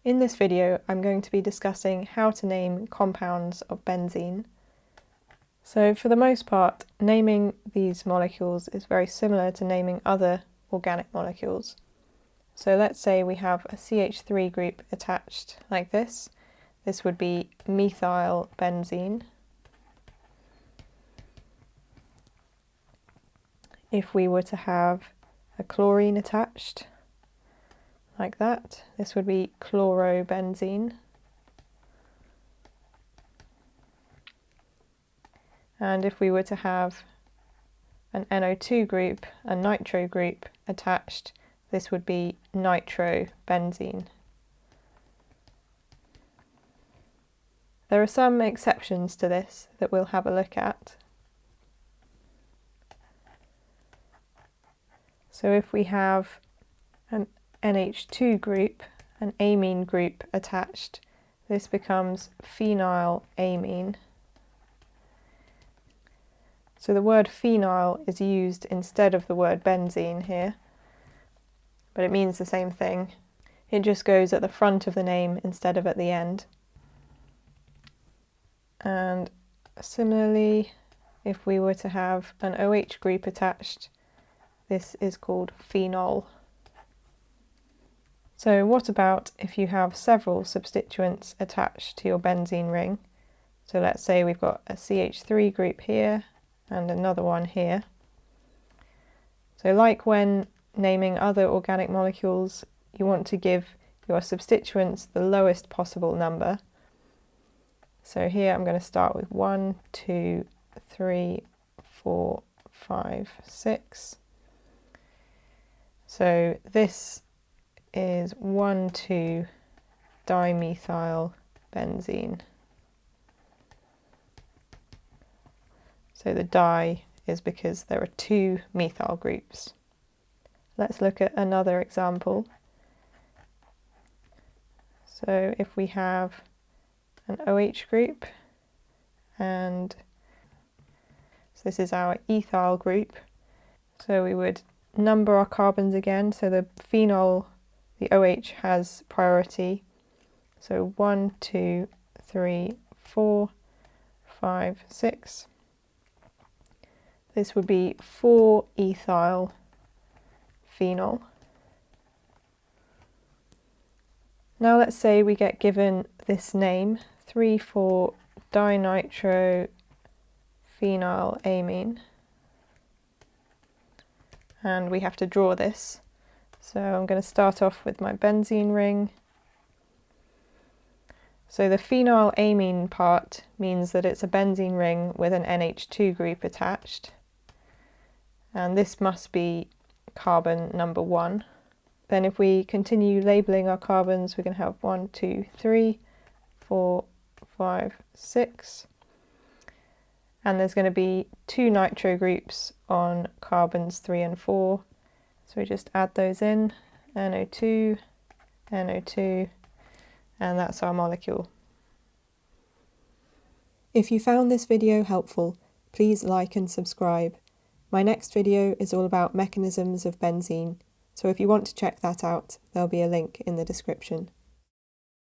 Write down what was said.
In this video, I'm going to be discussing how to name compounds of benzene. So for the most part, naming these molecules is very similar to naming other organic molecules. So let's say we have a CH3 group attached like this. This would be methyl benzene. If we were to have a chlorine attached, like that, this would be chlorobenzene. And if we were to have an NO2 group, a nitro group attached, this would be nitrobenzene. There are some exceptions to this that we'll have a look at. So if we have an NH2 group, an amine group attached, this becomes phenylamine. So the word phenyl is used instead of the word benzene here, but it means the same thing. It just goes at the front of the name instead of at the end. And similarly, if we were to have an OH group attached, this is called phenol. So what about if you have several substituents attached to your benzene ring? So let's say we've got a CH3 group here and another one here. So like when naming other organic molecules, you want to give your substituents the lowest possible number. So here I'm going to start with 1, 2, 3, 4, 5, 6. So this is 1,2-dimethyl benzene. So the di is because there are two methyl groups. Let's look at another example. So if we have an OH group, and so this is our ethyl group, so we would number our carbons again. So the phenol, the OH has priority. So 1, 2, 3, 4, 5, 6. This would be 4-ethyl phenol. Now let's say we get given this name, 3,4-dinitrophenolamine, and we have to draw this. So I'm going to start off with my benzene ring. So the phenylamine part means that it's a benzene ring with an NH2 group attached, and this must be carbon number 1. Then if we continue labelling our carbons, we're going to have 1, 2, 3, 4, 5, 6. And there's going to be 2 nitro groups on carbons 3 and 4. So we just add those in, NO2, NO2, and that's our molecule. If you found this video helpful, please like and subscribe. My next video is all about mechanisms of benzene, so if you want to check that out, there'll be a link in the description.